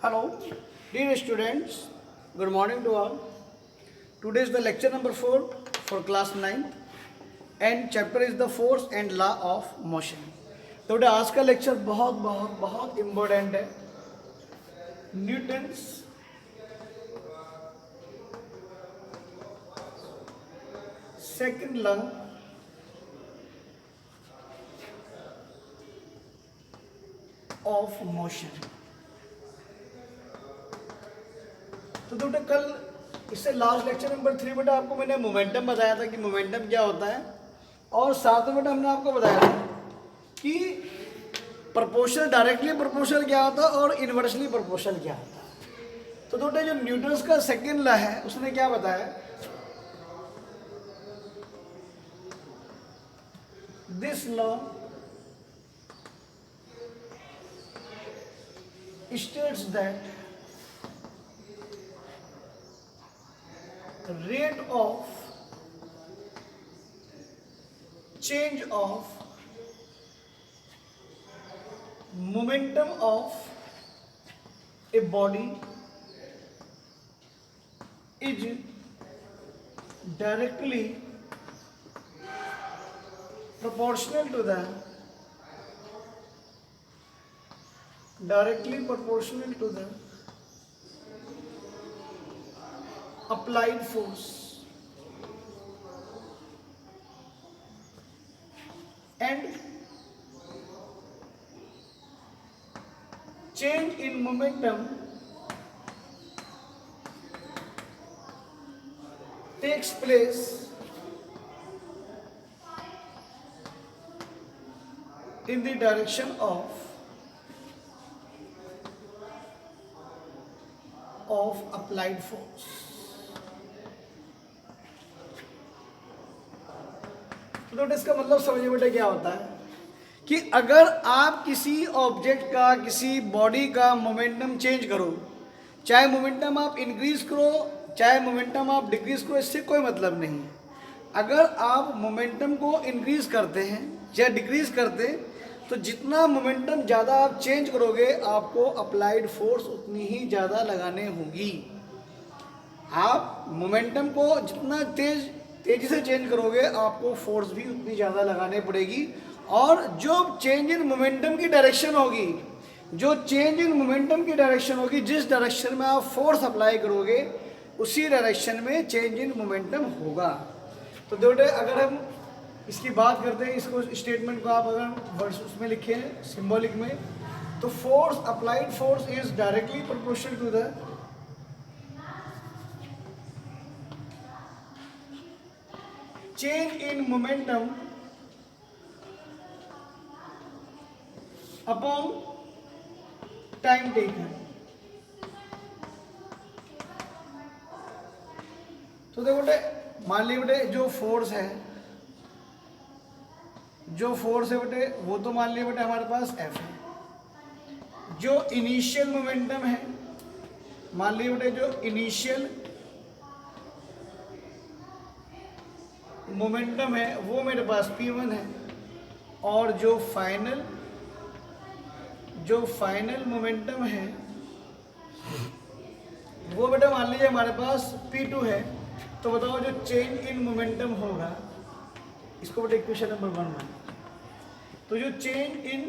Hello, dear students. Good morning to all. Today is the lecture number 4 for class 9 and chapter is the force and law of motion. तो बेटा आज का lecture बहुत बहुत बहुत important है. Newton's second law of motion. तो बेटा कल इससे लास्ट लेक्चर नंबर 3 बेटा आपको मैंने मोमेंटम बताया था कि मोमेंटम क्या होता है, और साथ में बेटा हमने आपको बताया था कि प्रोपोर्शनल डायरेक्टली प्रोपोर्शनल क्या होता है और इनवर्सली प्रोपोर्शनल क्या होता है. तो बेटा जो न्यूटन्स का सेकंड लॉ है उसने क्या बताया, this law states that rate of change of momentum of a body is directly proportional to the applied force and change in momentum takes place in the direction of applied force. तो इसका मतलब समझिए बेटा क्या होता है कि अगर आप किसी ऑब्जेक्ट का, किसी बॉडी का मोमेंटम चेंज करो, चाहे मोमेंटम आप इंक्रीज करो चाहे मोमेंटम आप डिक्रीज करो, इससे कोई मतलब नहीं है. अगर आप मोमेंटम को इंक्रीज करते हैं या डिक्रीज करते हैं तो जितना मोमेंटम ज़्यादा आप चेंज करोगे आपको अप्लाइड फोर्स उतनी ही ज़्यादा लगाने होगी. आप मोमेंटम को जितना तेज़ी से चेंज करोगे आपको फोर्स भी उतनी ज़्यादा लगाने पड़ेगी. और जो चेंज इन मोमेंटम की डायरेक्शन होगी, जिस डायरेक्शन में आप फोर्स अप्लाई करोगे उसी डायरेक्शन में चेंज इन मोमेंटम होगा. तो देखो अगर हम इसकी बात करते हैं, इसको स्टेटमेंट को आप अगर वर्ड्स उसमें लिखें सिंबॉलिक में, तो force applied force is directly proportional to the change in momentum upon time taken. तो देखो बेटे मान लीजिए बेटे जो फोर्स है बेटे वो तो मान लिया बेटे हमारे पास F है. जो इनिशियल मोमेंटम है मान लीजिए बेटे जो इनिशियल मोमेंटम है वो मेरे पास P1 है, और जो फाइनल मोमेंटम है वो बेटा मान लीजिए हमारे पास P2 है. तो बताओ जो चेंज इन मोमेंटम होगा, इसको बेटा इक्वेशन नंबर 1 मान. तो जो चेंज इन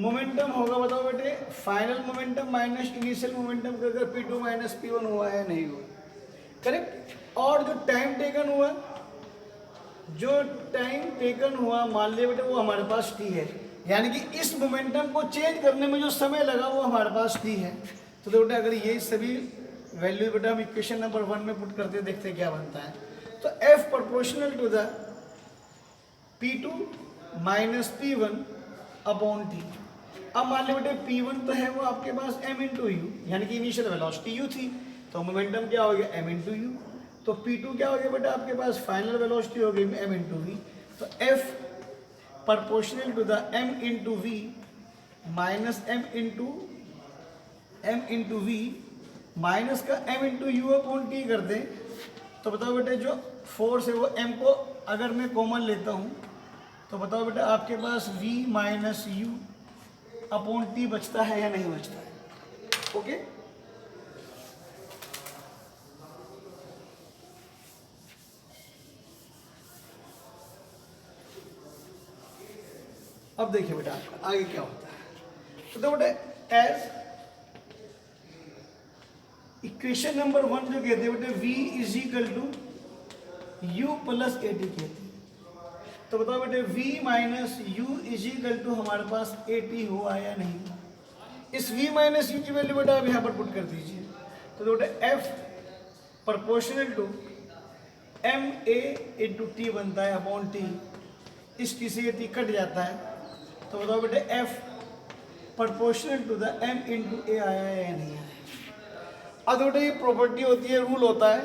मोमेंटम होगा बताओ बेटे final momentum minus initial momentum का अगर P2 माइनस P1 हुआ है नहीं हुआ, करेक्ट. और जो टाइम टेकन हुआ मान लिया बेटे वो हमारे पास T है, यानी कि इस मोमेंटम को चेंज करने में जो समय लगा वो हमारे पास T है. तो बेटा अगर ये सभी वैल्यू बेटा हम इक्वेशन नंबर 1 में पुट करते देखते हैं क्या बनता है. तो F proportional to the P2 minus P1 upon T. अब मान लीजिए बेटे P1 तो है वो आपके पास m इंटू यू, यानी कि इनिशियल वेलोसिटी u थी, तो मोमेंटम क्या हो गया m इंटू यू. तो P2 क्या हो गया बेटा आपके पास फाइनल वेलोसिटी हो गई m इंटू वी. तो F proportional to the m into v minus m into v minus का m into u upon t कर दें तो बताओ बेटे जो फोर्स है वो m को अगर मैं कॉमन लेता हूँ तो बताओ बेटा आपके पास v minus you upon T बचता है या नहीं बचता है। ओके, अब देखिए बेटा आपका आगे क्या होता है। तो देखो बेटा, एज इक्वेशन नंबर 1 जो कहते हैं बेटे v is equal to u plus a t कहते हैं। तो बताओ बेटे v minus u is equal to हमारे पास ए टी हुआ या नहीं। इस v माइनस यू की वैल्यू बेटा आप यहाँ पर पुट कर दीजिए। तो देखो बेटा f proportional to m a into t बनता है अपॉन टी। इस टी से ये टी कट जाता है। तो बताओ बेटे f proportional to the m into a आया है या नहीं आया। अब बेटे ये प्रॉपर्टी होती है, रूल होता है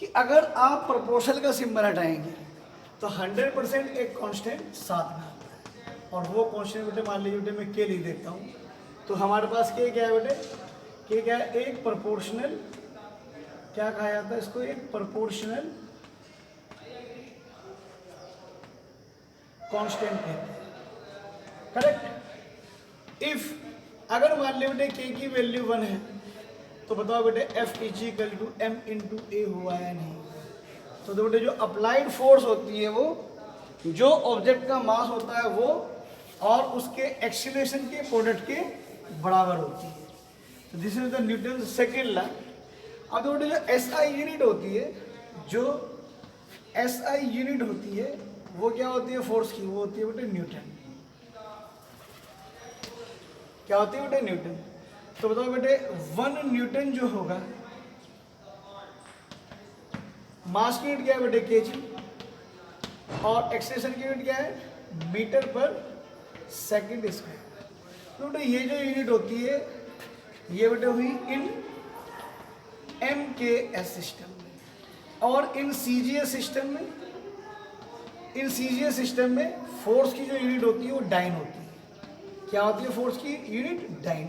कि अगर आप प्रोपोर्शनल का सिंबल हटाएंगे तो 100% एक कांस्टेंट साथ में आता है। और वो कांस्टेंट बेटे मान लीजिए बेटे मैं के लिख देता हूँ। तो हमारे पास के क्या है बेटे, के क्या है, एक प्रोपोर्शनल, क्या कहा जाता है इसको, एक प्रोपोर्शनल कांस्टेंट कहते हैं, करेक्ट। इफ अगर मान लीजिए बेटे के की वैल्यू 1 है तो बताओ बेटे F is equal to M into A हुआ है नहीं। तो बेटे जो अप्लाइड फोर्स होती है वो जो ऑब्जेक्ट का मास होता है वो और उसके एक्सीलरेशन के प्रोडक्ट के बराबर होती है। तो this is the Newton second law. अब बेटे जो एसआई यूनिट होती है, जो एसआई यूनिट होती है वो क्या होती है फोर्स की, वो होती है बेटे न्यूटन। क्या होती है बेटे, न्यूटन। तो बताओ बेटे 1 न्यूटन जो होगा, मास की यूनिट क्या है बेटे केजी, और एक्सेलरेशन की यूनिट क्या है मीटर पर सेकंड स्क्वायर। तो बेटे ये जो यूनिट होती है ये बेटे हुई इन MKS सिस्टम में। और इन CGS सिस्टम में, इन CGS सिस्टम में फोर्स की जो यूनिट होती है वो डाइन होती है। क्या होती है फोर्स की यूनिट, डाइन।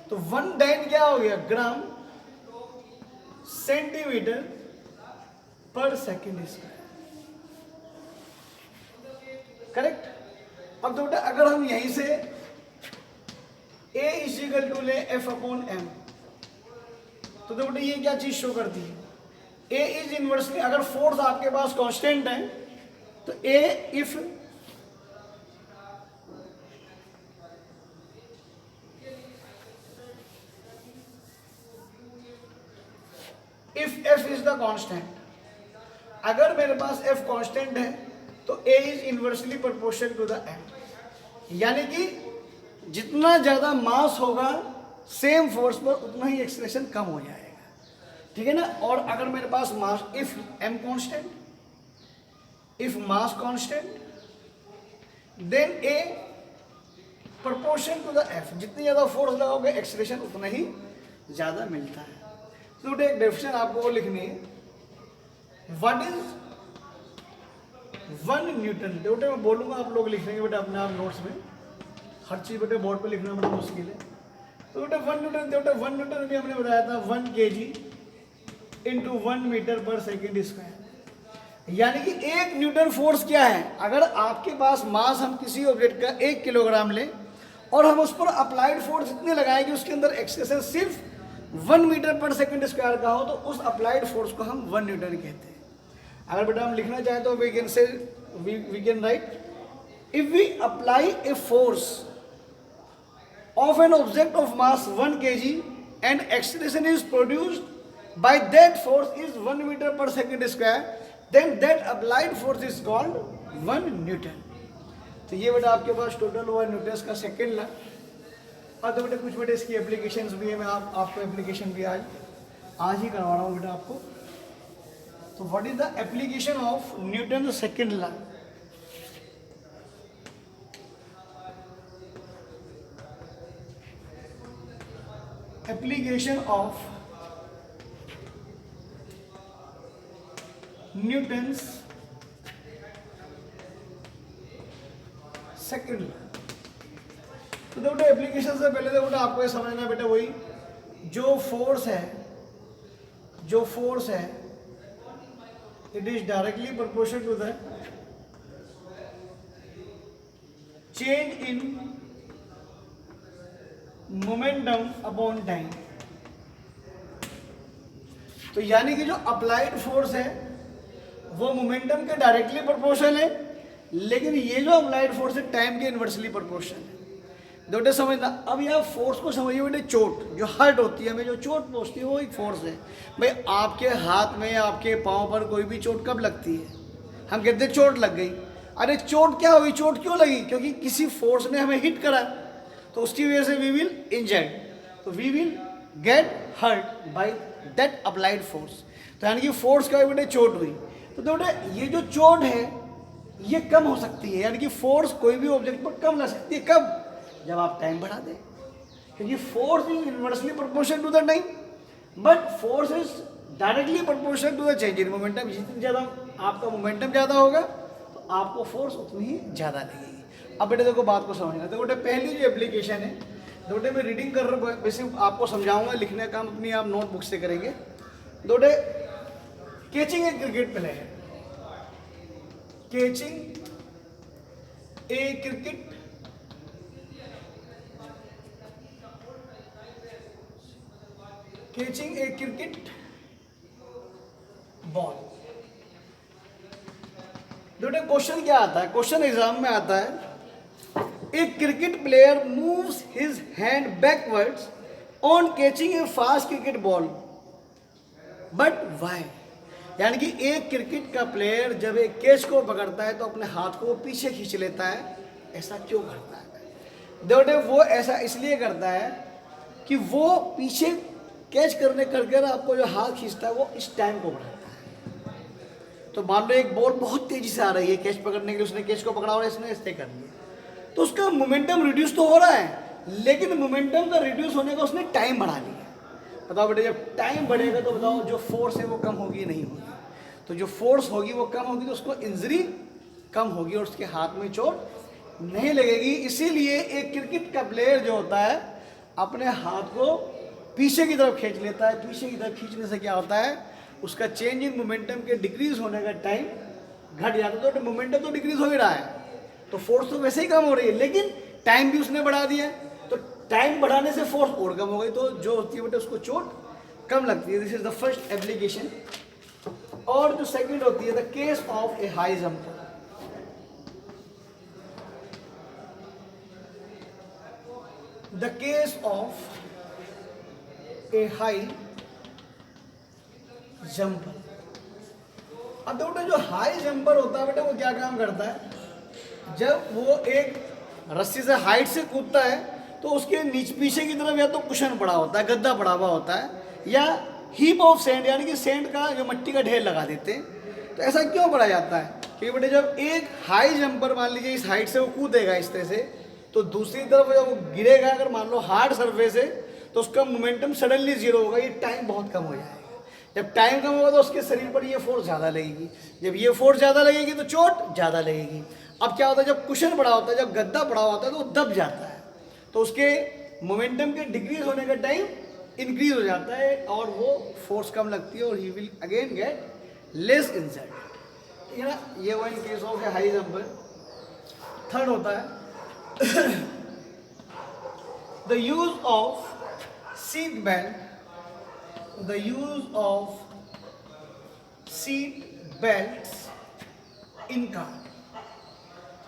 तो 1 डाइन क्या हो गया, ग्राम सेंटीमीटर पर सेकेंड स्क्वायर, करेक्ट। अब तो बेटा अगर हम यहीं से A इज इक्वल टू ले F अपॉन M, तो बेटा ये क्या चीज शो करती है, A इज इनवर्सली, अगर फोर्स आपके पास कांस्टेंट है तो A if F is the constant, अगर मेरे पास F कांस्टेंट है तो A is inversely proportional to the M। यानी कि जितना ज्यादा मास होगा सेम फोर्स पर उतना ही एक्सेलरेशन कम हो जाएगा, ठीक है ना। और अगर मेरे पास mass, if M constant, if mass constant, then A proportion to the F, जितनी ज्यादा फोर्स लगाओगे एक्सेलरेशन उतना ही ज्यादा मिलता है। तो बेटा एक डेफिनेशन आपको वो लिखनी है, व्हाट इज 1 न्यूटन। बेटा मैं बोलूंगा आप लोग लिखेंगे बेटा अपने आप नोट्स में, हर चीज बेटे बोर्ड पे लिखना बड़ा मुश्किल है। तो बेटा 1 न्यूटन, बेटा 1 न्यूटन भी हमने बताया था 1 kg इंटू 1 मीटर पर सेकेंड स्क्वायर। यानी कि 1 न्यूटन फोर्स क्या है, अगर आपके पास मास हम किसी ऑब्जेक्ट का 1 किलोग्राम लें और हम उस पर अप्लाइड फोर्स इतने लगाएंगे उसके अंदर एक्सेलरेशन सिर्फ 1 मीटर पर सेकेंड स्क्वायर का हो तो उस अप्लाइड फोर्स को हम 1 न्यूटन कहते हैं। अगर बेटा हम लिखना चाहें तो we can say, we can write if we apply a force of an object of mass 1 kg and acceleration is produced by that force is 1 meter per second square, then that applied force is called 1 Newton। तो ये बेटा आपके पास total हुआ Newton's का second law. अब तो बेटा कुछ बेटा इसकी एप्लीकेशंस भी है, मैं आपको एप्लीकेशन भी आज ही करवा रहा हूँ बेटा आपको। तो what is the application of Newton second law. Application of Newton's second law। तो बेटा एप्लीकेशन से पहले तो बेटा आपको ये समझना बेटा वही, जो फोर्स है it is directly proportional to the change in momentum upon time. तो यानी कि जो अप्लाइड फोर्स है वो मोमेंटम के डायरेक्टली प्रोपोर्शनल है, लेकिन ये जो अप्लाइड फोर्स है टाइम के इन्वर्सली प्रोपोर्शनल है। बेटे समझना, अब यह फोर्स को समझिए बेटे, चोट जो हर्ट होती है हमें, जो चोट पहुंचती है वो एक फोर्स है। भाई आपके हाथ में या आपके पाँव पर कोई भी चोट कब लगती है? हम कहते हैं चोट लग गई। अरे चोट क्या हुई, चोट क्यों लगी? क्योंकि किसी फोर्स ने हमें हिट करा, तो उसकी वजह से वी विल इंजर्ड, तो we will get hurt by that applied force. तो यानी कि फोर्स का बेटे चोट हुई। तो बेटे ये जो चोट है ये कम हो सकती है, यानी कि फोर्स कोई भी ऑब्जेक्ट पर कम लग सकती है। कब? जब आप टाइम बढ़ा दें, क्योंकि force is inversely proportional to the time, but force is directly proportional to the change in momentum. जितनी ज़्यादा आपका मोमेंटम ज़्यादा होगा तो आपको फोर्स उतनी ही ज़्यादा लगेगी। अब बेटे देखो बात को समझना। तो बेटे पहली जो एप्लीकेशन है, बेटे मैं रीडिंग कर रहा हूँ, वैसे आपको समझाऊंगा, लिखने का काम अपनी आप नोटबुक से करेंगे। बेटे catching a cricket player, catching a cricket catching a cricket ball. बेटे क्वेश्चन क्या आता है? क्वेश्चन एग्जाम में आता है, a cricket player moves his hand backwards on catching a fast cricket ball, but why? यानी कि एक क्रिकेट का प्लेयर जब एक कैच को पकड़ता है तो अपने हाथ को पीछे खींच लेता है, ऐसा क्यों करता है? बेटे वो ऐसा इसलिए करता है कि वो पीछे कैच करने करके आपको जो हाथ खींचता है वो इस टाइम को बढ़ाता है। तो मान लो एक बॉल बहुत तेजी से आ रही है कैच पकड़ने के लिए, उसने कैच को पकड़ा और इसने ऐसे कर लिया, तो उसका मोमेंटम रिड्यूस तो हो रहा है, लेकिन मोमेंटम का रिड्यूस होने का उसने टाइम बढ़ा लिया। बताओ बेटे, जब टाइम बढ़ेगा तो बताओ जो फोर्स है वो कम होगी नहीं होगी? तो जो फोर्स होगी वो कम होगी, तो उसको इंजरी कम होगी और उसके हाथ में चोट नहीं लगेगी। इसीलिए एक क्रिकेट का प्लेयर जो होता है अपने हाथ को पीछे की तरफ खींच लेता है। पीछे की तरफ खींचने से क्या होता है, उसका चेंज इन मोमेंटम के डिक्रीज होने का टाइम घट जाता है। तो मोमेंटम तो डिक्रीज हो ही रहा है, तो फोर्स तो वैसे ही कम हो रही है, लेकिन टाइम भी उसने बढ़ा दिया, तो टाइम बढ़ाने से फोर्स और कम हो गई, तो जो होती है बेटे उसको चोट कम लगती है। This is the first application. और जो सेकंड होती है, the case of A high jumper. The case of A high jumper. अब बेटा जो हाई जंपर होता है बेटा वो क्या काम करता है, जब वो एक रस्सी से हाइट से कूदता है तो उसके पीछे की तरफ या तो कुशन पड़ा होता है, गद्दा पड़ा हुआ होता है, या हीप ऑफ सैंड यानी कि सैंड का जो मिट्टी का ढेर लगा देते हैं। तो ऐसा क्यों पड़ा जाता है? क्योंकि बेटे जब एक हाई जंपर मान लीजिए इस हाइट से वो कूदेगा इस तरह से, तो दूसरी तरफ जब वो गिरेगा, अगर मान लो हार्ड सरफेस है, तो उसका मोमेंटम सडनली जीरो होगा, ये टाइम बहुत कम हो जाएगा। जब टाइम कम होगा तो उसके शरीर पर ये फोर्स ज़्यादा लगेगी, जब ये फोर्स ज़्यादा लगेगी तो चोट ज़्यादा लगेगी। अब क्या होता है, जब कुशन पड़ा होता है, जब गद्दा पड़ा होता है तो वो दब जाता है, तो उसके मोमेंटम के डिक्रीज होने का टाइम इंक्रीज हो जाता है और वो फोर्स कम लगती है और he will again get less injured. ठीक है ना, ये वो in case of high jumper. Third होता है the use of seat belt, the use of seat belt in car.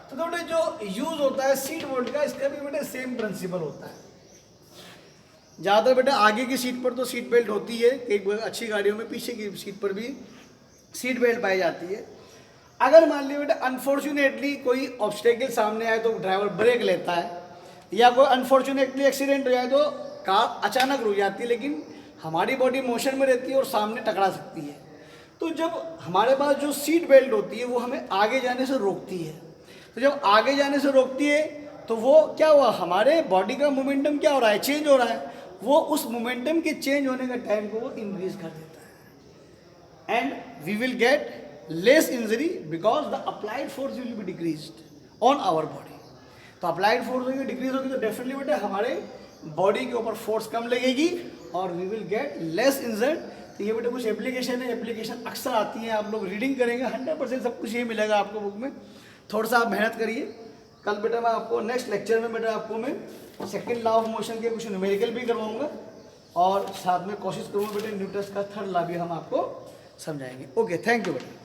तो बेटे जो यूज होता है सीट बेल्ट का, इसका भी बेटे सेम प्रिंसिपल होता है। ज़्यादातर बेटा आगे की सीट पर तो सीट बेल्ट होती है, कई अच्छी गाड़ियों में पीछे की सीट पर भी सीट बेल्ट पाई जाती है। अगर मान लीजिए बेटा अनफॉर्चुनेटली कोई ऑब्स्टेकल सामने आए तो ड्राइवर ब्रेक लेता है, या कोई अनफॉर्चुनेटली एक्सीडेंट हो जाए तो कार अचानक रुक जाती है, लेकिन हमारी बॉडी मोशन में रहती है और सामने टकरा सकती है। तो जब हमारे पास जो सीट बेल्ट होती है वो हमें आगे जाने से रोकती है, तो जब आगे जाने से रोकती है तो वो क्या हुआ, हमारे बॉडी का मोमेंटम क्या हो रहा है, चेंज हो रहा है, वो उस मोमेंटम के चेंज होने का टाइम को वो इंक्रीज कर देता है, and we will get less injury because the applied force will be decreased on our body. तो अप्लाइड फोर्स होगी डिक्रीज होगी तो डेफिनेटली बेटे हमारे बॉडी के ऊपर फोर्स कम लगेगी और we will get less injured. तो ये बेटे कुछ एप्लीकेशन है, एप्लीकेशन अक्सर आती है, आप लोग रीडिंग करेंगे 100% सब कुछ ये मिलेगा आपको बुक में। थोड़ा सा आप मेहनत करिए, कल बेटा मैं आपको नेक्स्ट लेक्चर में बेटा आपको मैं सेकंड लॉ ऑफ मोशन के कुछ न्यूमेरिकल भी करवाऊंगा और साथ में कोशिश करूँगा बेटा न्यूटन का थर्ड लॉ भी हम आपको समझाएंगे। ओके, थैंक यू बेटा।